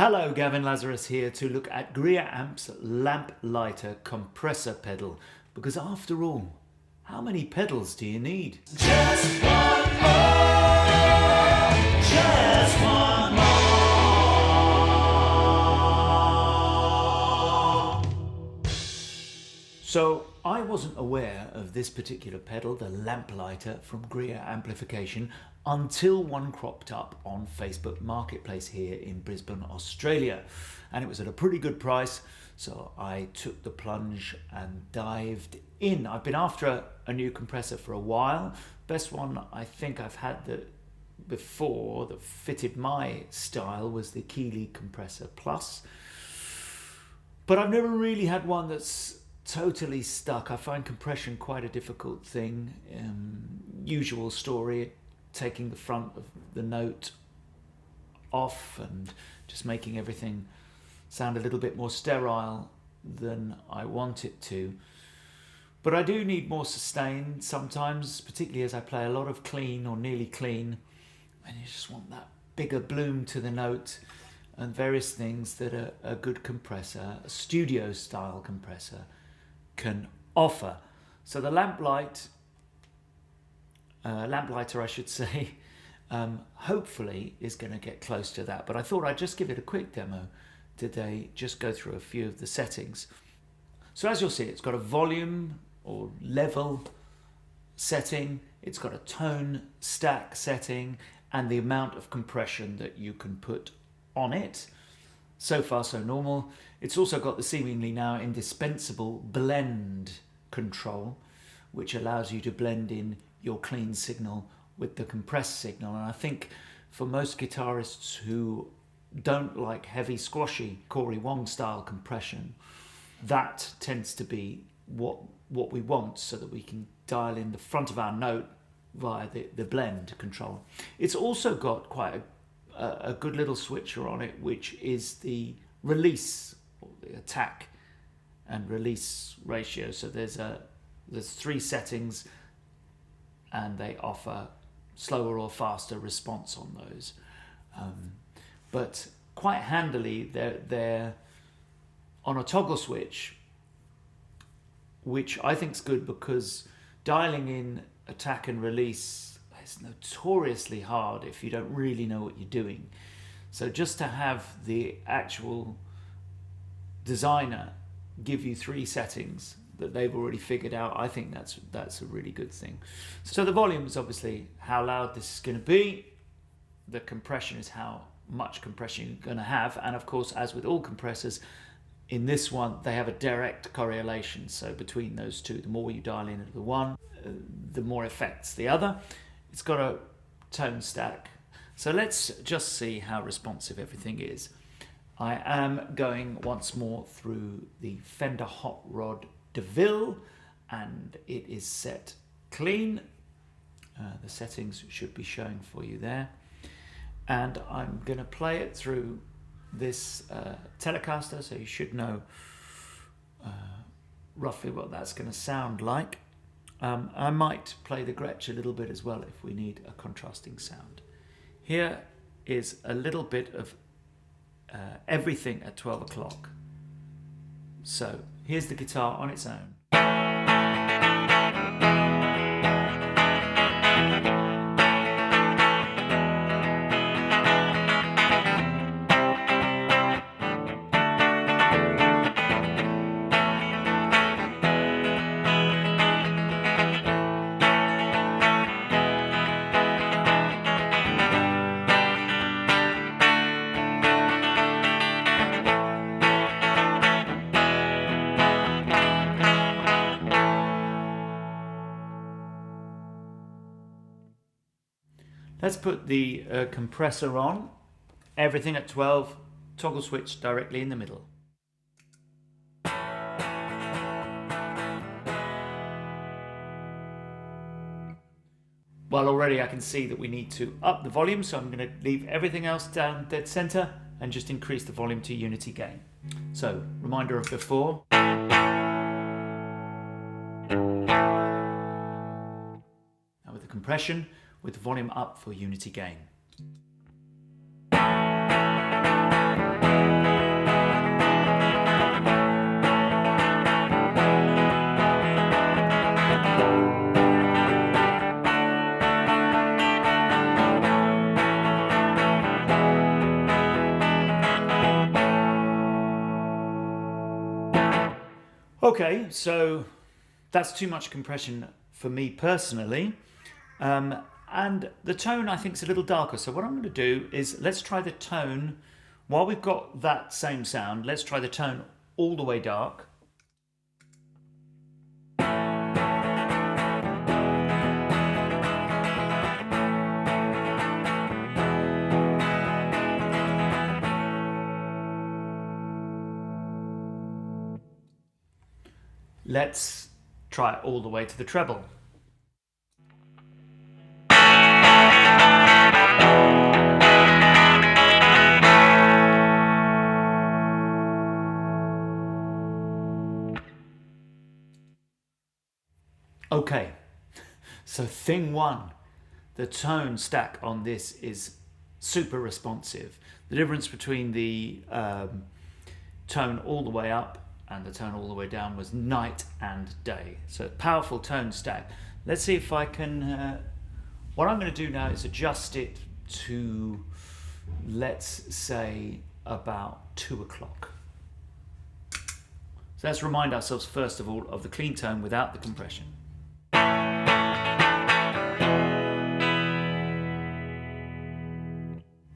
Hello, Gavin Lazarus here to look at Greer Amp's Lamplighter compressor pedal, because after all, how many pedals do you need? Just one more, just one more. So I wasn't aware of this particular pedal, the Lamplighter from Greer Amplification, until one cropped up on Facebook Marketplace here in Brisbane, Australia. And it was at a pretty good price, so I took the plunge and dived in. I've been after a new compressor for a while. Best one I think I've had before that fitted my style was the Keeley Compressor Plus. But I've never really had one that's totally stuck. I find compression quite a difficult thing. Usual story, taking the front of the note off and just making everything sound a little bit more sterile than I want it to. But I do need more sustain sometimes, particularly as I play a lot of clean or nearly clean, and you just want that bigger bloom to the note and various things that a good compressor, a studio style compressor, can offer. So the Lamplighter, I should say, hopefully is going to get close to that. But I thought I'd just give it a quick demo today, just go through a few of the settings. So as you'll see, it's got a volume or level setting, it's got a tone stack setting, and the amount of compression that you can put on it. So far, so normal. It's also got the seemingly now indispensable blend control, which allows you to blend in your clean signal with the compressed signal. And I think for most guitarists who don't like heavy, squashy Corey Wong style compression, that tends to be what we want, so that we can dial in the front of our note via the blend control. It's also got quite a good little switcher on it, which is the release, or the attack and release ratio. So there's three settings, and they offer slower or faster response on those. But quite handily, they're on a toggle switch, which I think is good, because dialing in attack and release is notoriously hard if you don't really know what you're doing. So just to have the actual designer give you three settings that they've already figured out, I think that's a really good thing. So the volume is obviously how loud this is going to be. The compression is how much compression you're going to have. And of course, as with all compressors, in this one, they have a direct correlation. So between those two, the more you dial in the one, the more affects the other. It's got a tone stack. So let's just see how responsive everything is. I am going once more through the Fender Hot Rod DeVille, and it is set clean. The settings should be showing for you there. And I'm going to play it through this Telecaster, so you should know roughly what that's going to sound like. I might play the Gretsch a little bit as well if we need a contrasting sound. Here is a little bit of everything at 12 o'clock. So here's the guitar on its own. Let's put the compressor on. Everything at 12, toggle switch directly in the middle. Well, already I can see that we need to up the volume, so I'm going to leave everything else down dead center and just increase the volume to unity gain. So, reminder of before. Now with the compression, with the volume up for unity gain. Okay, so that's too much compression for me personally. And the tone I think is a little darker. So what I'm going to do is let's try the tone, while we've got that same sound, let's try the tone all the way dark. Let's try it all the way to the treble. Okay, so thing one, the tone stack on this is super responsive. The difference between the tone all the way up and the tone all the way down was night and day. So powerful tone stack. Let's see if I can, what I'm going to do now is adjust it to, let's say, about 2 o'clock. So let's remind ourselves first of all of the clean tone without the compression.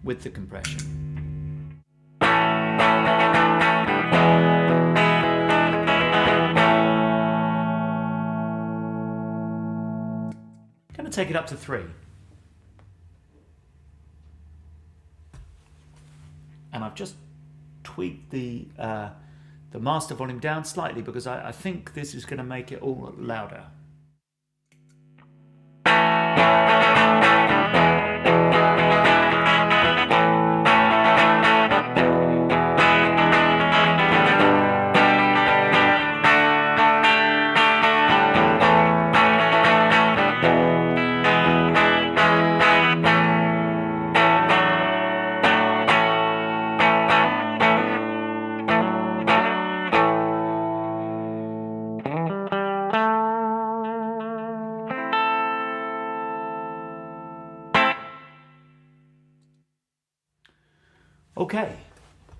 With the compression. Going to take it up to 3. And I've just tweaked the master volume down slightly because I think this is going to make it all louder. Okay,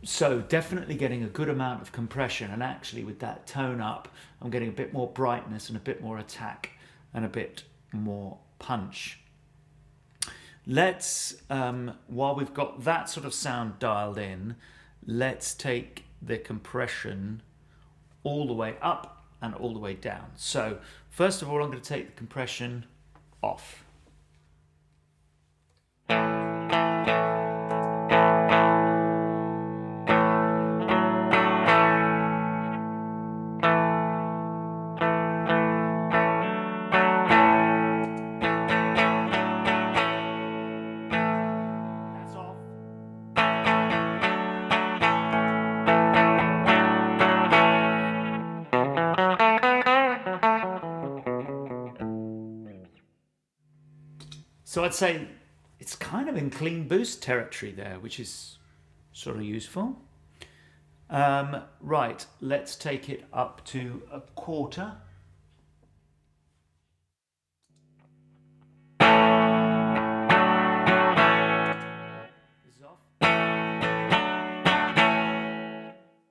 so definitely getting a good amount of compression, and actually with that tone up, I'm getting a bit more brightness and a bit more attack and a bit more punch. Let's, while we've got that sort of sound dialed in, let's take the compression all the way up and all the way down. So first of all, I'm going to take the compression off. So I'd say it's kind of in clean boost territory there, which is sort of useful. Right, let's take it up to 1/4. This is off.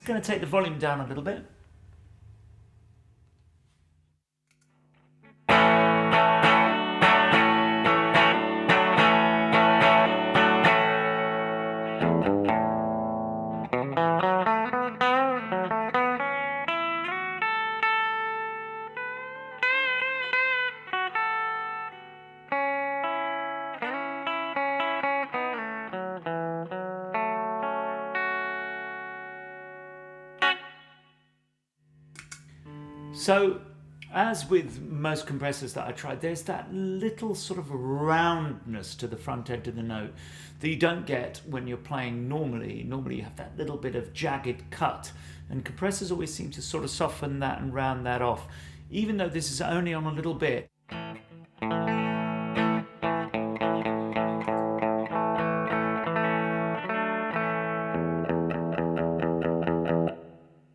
Going to take the volume down a little bit. So, as with most compressors that I tried, there's that little sort of roundness to the front end of the note that you don't get when you're playing normally. Normally you have that little bit of jagged cut, and compressors always seem to sort of soften that and round that off, even though this is only on a little bit.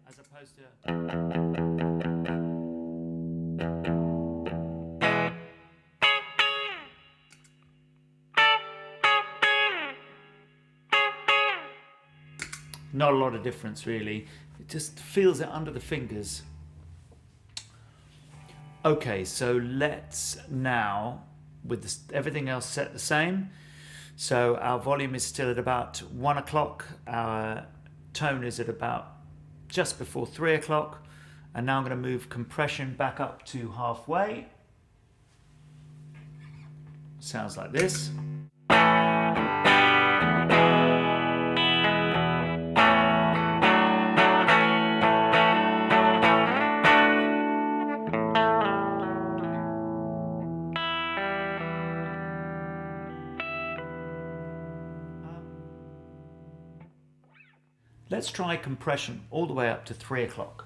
As opposed to... Not a lot of difference really. It just feels it under the fingers. Okay, so let's now, with everything else set the same, so our volume is still at about 1 o'clock, our tone is at about just before 3 o'clock, and now I'm going to move compression back up to halfway. Sounds like this. Let's try compression all the way up to 3 o'clock.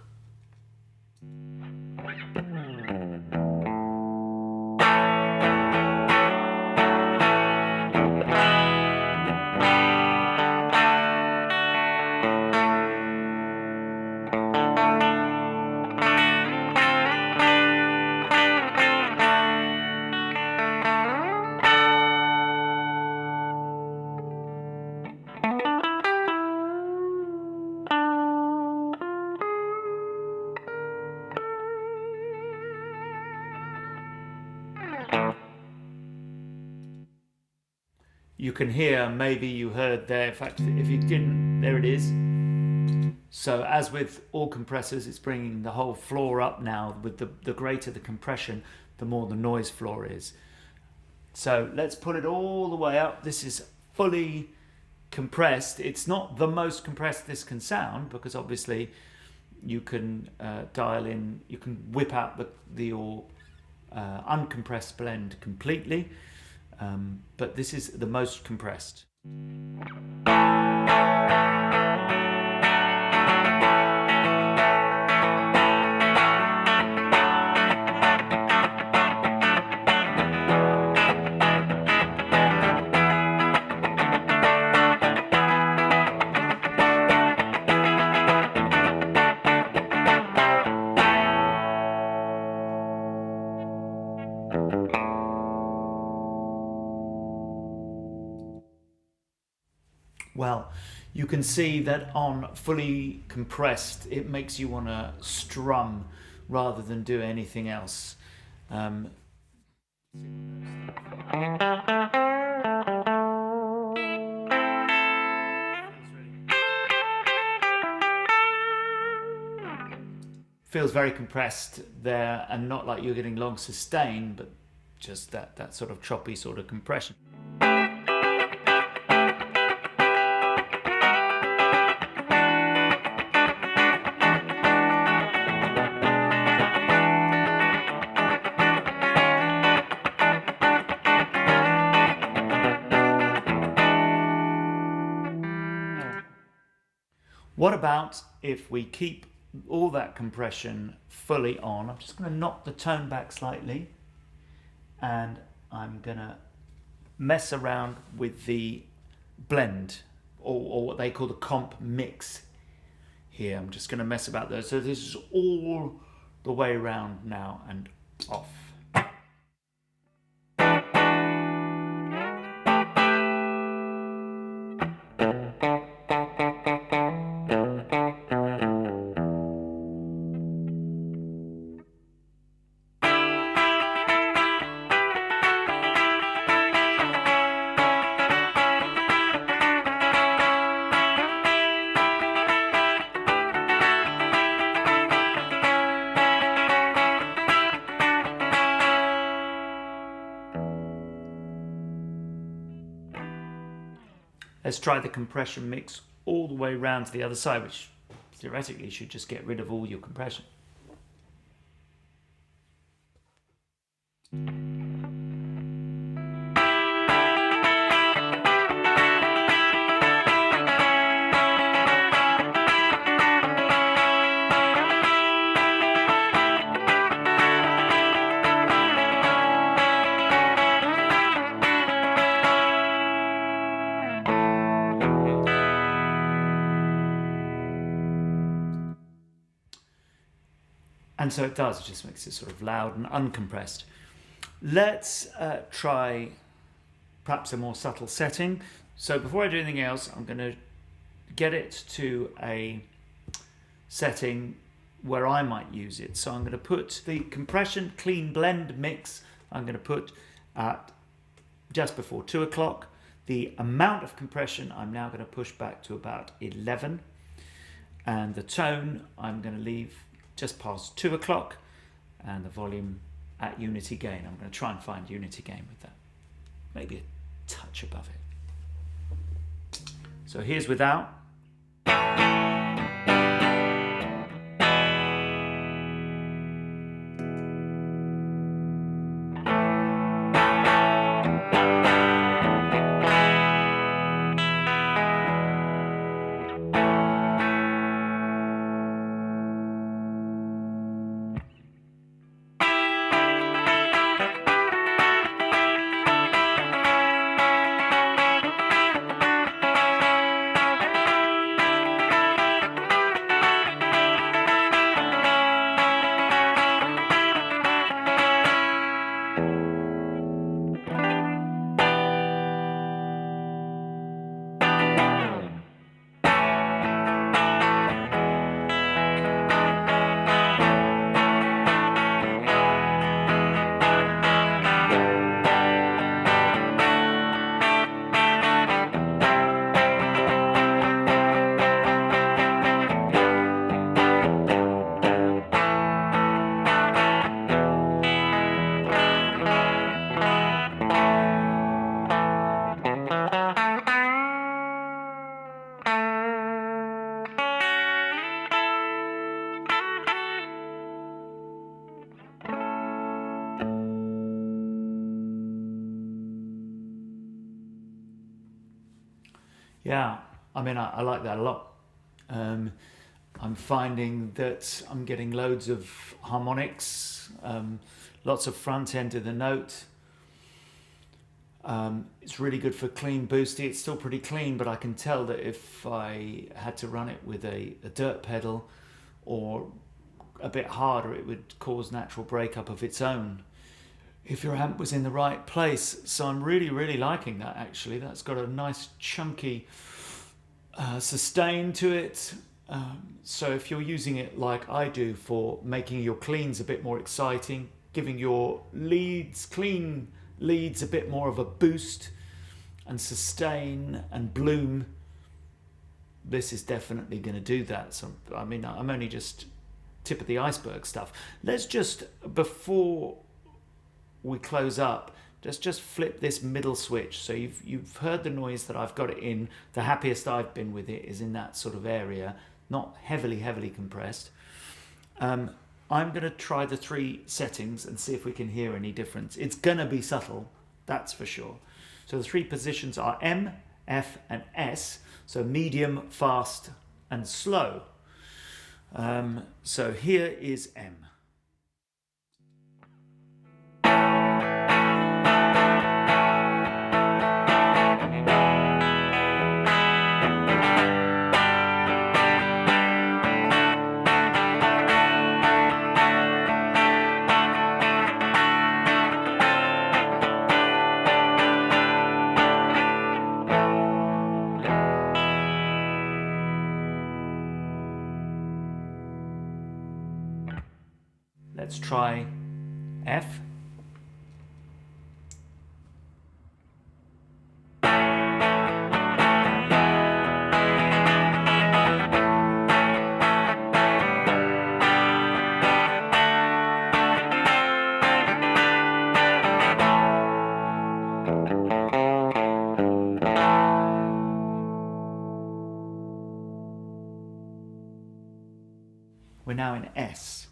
You can hear, maybe you heard there, in fact, if you didn't, there it is. So as with all compressors, it's bringing the whole floor up now. With the greater the compression, the more the noise floor is. So let's put it all the way up. This is fully compressed. It's not the most compressed this can sound, because obviously you can dial in, you can whip out your uncompressed blend completely. But this is the most compressed. Well, you can see that on fully compressed, it makes you want to strum rather than do anything else. Feels very compressed there, and not like you're getting long sustain, but just that sort of choppy sort of compression. What about if we keep all that compression fully on? I'm just going to knock the tone back slightly, and I'm going to mess around with the blend, or what they call the comp mix here. I'm just going to mess about those. So this is all the way around now and off. Let's try the compression mix all the way around to the other side, which theoretically should just get rid of all your compression. And so it does, it just makes it sort of loud and uncompressed. Let's try perhaps a more subtle setting. So before I do anything else, I'm going to get it to a setting where I might use it. So I'm going to put the compression clean blend mix, I'm going to put at just before 2 o'clock. The amount of compression I'm now going to push back to about 11. And the tone I'm going to leave just past 2 o'clock. And the volume at unity gain. I'm going to try and find unity gain with that. Maybe a touch above it. So here's without. Yeah, I mean, I like that a lot. I'm finding that I'm getting loads of harmonics, lots of front end of the note. It's really good for clean boosty. It's still pretty clean, but I can tell that if I had to run it with a dirt pedal or a bit harder, it would cause natural breakup of its own if your amp was in the right place. So I'm really, really liking that, actually. That's got a nice chunky sustain to it. So if you're using it like I do for making your cleans a bit more exciting, giving your clean leads a bit more of a boost and sustain and bloom, this is definitely going to do that. So I mean, I'm only just tip of the iceberg stuff. Let's just, before we close up, just flip this middle switch. So you've heard the noise that I've got it in. The happiest I've been with it is in that sort of area, not heavily compressed. I'm going to try the 3 settings and see if we can hear any difference. It's going to be subtle, that's for sure. So the 3 positions are M, F, and S. So medium, fast, and slow. So here is M. Let's try F. We're now in S.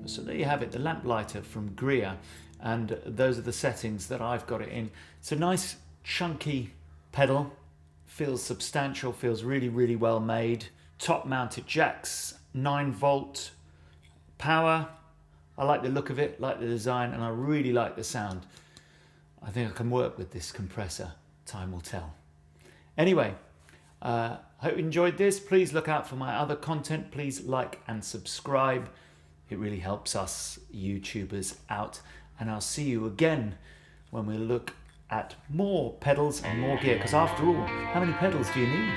So there you have it, the Lamplighter from Greer, and those are the settings that I've got it in. It's a nice chunky pedal, feels substantial, feels really well made. Top mounted jacks, 9 volt power. I like the look of it, like the design, and I really like the sound. I think I can work with this compressor. Time will tell. Anyway, hope you enjoyed this. Please look out for my other content. Please like and subscribe. It really helps us YouTubers out. And I'll see you again when we look at more pedals and more gear. Because after all, how many pedals do you need?